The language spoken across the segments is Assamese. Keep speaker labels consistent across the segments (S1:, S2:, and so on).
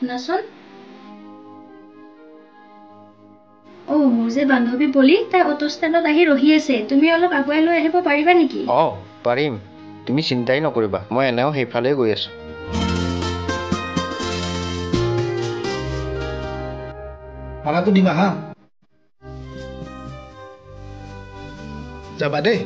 S1: শুনাচোন মোৰ যে বান্ধৱী বলি তাই অটো ষ্টেণ্ডত আহি ৰহি আছে তুমি অলপ আগুৱাই লৈ আহিব পাৰিবা নেকি
S2: পাৰিম তুমি চিন্তাই নকৰিবা মই এনেও সেইফালে গৈ আছো
S3: ভাড়াটো দিবা হা যাবা দেই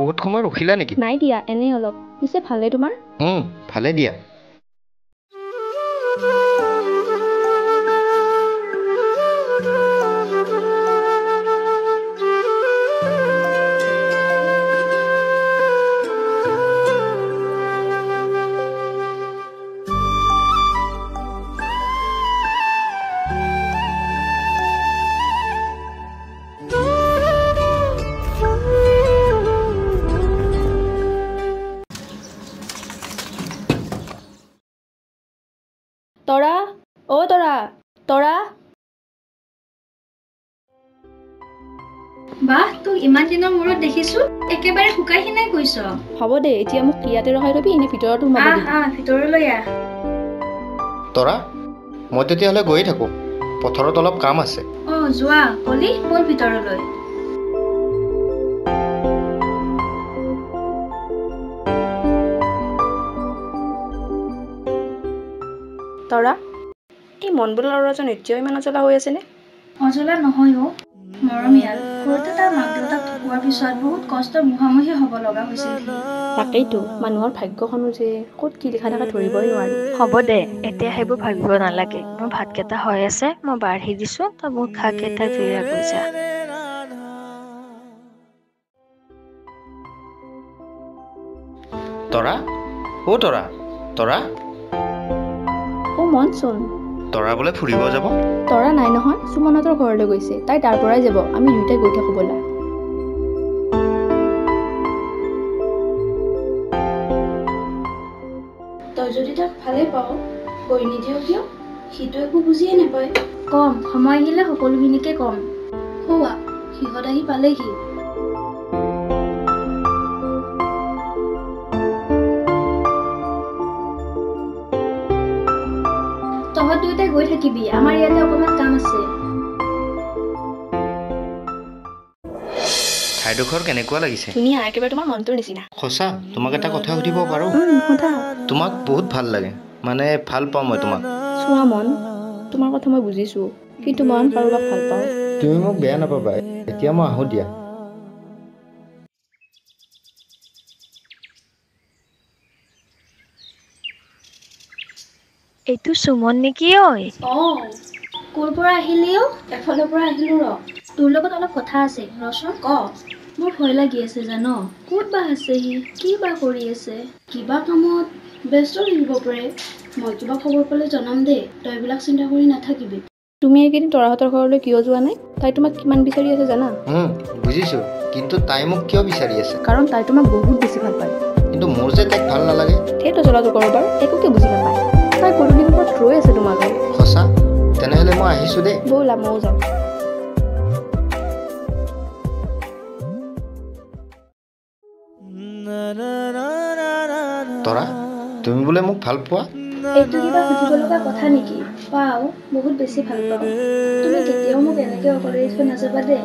S2: বহুত সময় ৰখিলা নেকি
S4: নাই দিয়া এনেই অলপ পিছে ভালে তোমাৰ
S2: ভালে দিয়া
S4: তৰা তৰা তৰা
S1: বাহ তোক ইমান দিনৰ মূৰত দেখিছো একেবাৰে শুকাই খিনাই গৈছ
S4: হ'ব দে এতিয়া মোক ইয়াতে ৰখাই থবি এনে ভিতৰত সোমাব দিবি
S1: ভিতৰলৈ আহ
S2: তৰা মই তেতিয়াহ'লে গৈয়ে থাকো পথাৰত অলপ কাম আছে
S1: যোৱা কলি বল ভিতৰলৈ
S4: তৰা এই মন বোলা ল'ৰাজন এতিয়াও ইমান অজলা হৈ আছেনে
S1: অজলা নহয় মৰমীয়াল ঘৰতে তাৰ মাক দেউতাক ঢুকোৱাৰ পিছত বহুত কষ্টৰ মুখামুখি হ'ব লগা হৈছিল
S4: তাকেইতো মানুহৰ ভাগ্যখনো যে ক'ত কি লিখা থাকে ধৰিবই নোৱাৰি
S5: হ'ব দে এতিয়া সেইবোৰ ভাবিব নালাগে মোৰ ভাতকেইটা হৈ আছে মই বাঢ়ি দিছো তই বহুত খাকেইটা ফিৰা গৈ যা
S2: তৰা তৰা তৰা
S4: মনচোন
S2: তৰা বোলে ফুৰিব যাব
S4: তৰা নাই নহয় সুমনহঁতৰ ঘৰলৈ গৈছে তাই তাৰ পৰাই যাব আমি দুয়োটাই গৈ থাকো ব'লা
S1: তই যদি তাক ভালেই পাওঁ গৈ নিদিয় কিয় সিটো একো বুজিয়ে নাপায় কম সময় আহিলে সকলোখিনিকে কম সিহঁত আহি পালেহি তহঁত দুয়োটাই গৈ থাকিবি আমাৰ ইয়াতে অকণমান কাম আছে
S2: ঠাইডোখৰ কেনেকুৱা লাগিছে
S4: ধুনীয়া একেবাৰে তোমাৰ মনটোৰ নিচিনা
S2: সঁচা তোমাক এটা কথা সুধিব পাৰো
S4: সোধা
S2: তোমাক বহুত ভাল লাগে মানে ভাল পাওঁ মই তোমাক
S4: চোৱা মন তোমাৰ কথা মই বুজিছো কিন্তু মই কাৰোবাক ভাল পাওঁ
S2: তুমি মোক বেয়া নাপাবা এতিয়া মই আহোঁ দিয়া
S5: এইটো সুমন নেকি
S1: ক'ৰ পৰা আহিলি এফালৰ পৰা আহিলো তোৰ লগত অলপ কথা আছে ৰচোন মোৰ ভয় লাগি আছে জান ক'ত বা আছে সি কি বা কৰি আছে কিবা কামত ব্যস্ত থাকিব পাৰে মই কিবা খবৰ পালে জনাম দেই তই এইবিলাক চিন্তা কৰি নাথাকিবি
S4: তুমি এইকেইদিন তৰাহঁতৰ ঘৰলৈ কিয় যোৱা নাই তাই তোমাক কিমান বিচাৰি আছে জানা
S2: বুজিছো কিন্তু তাই মোক কিয় বিচাৰি আছে
S4: কাৰণ তাই তোমাক বহুত বেছি ভাল পায়
S2: কিন্তু মোৰ যে তাইক ভাল নালাগে
S4: সেইটো জ্বলাটো কৰবাৰ একোকে বুজি নাপায় তাই গধূলি সময়ত ৰৈ আছে তোমালৈ
S2: সঁচা তেনেহ'লে মই আহিছো দেই
S4: ব'লা ময়ো যাম
S2: তৰা তুমি বোলে মোক ভাল পোৱা
S1: এইটো কিবা সুধিব লগা কথা নেকি পাওঁ বহুত বেছি ভাল পাওঁ তুমি কেতিয়াও মোক এনেকে অকলে থৈ নাযাবা দেই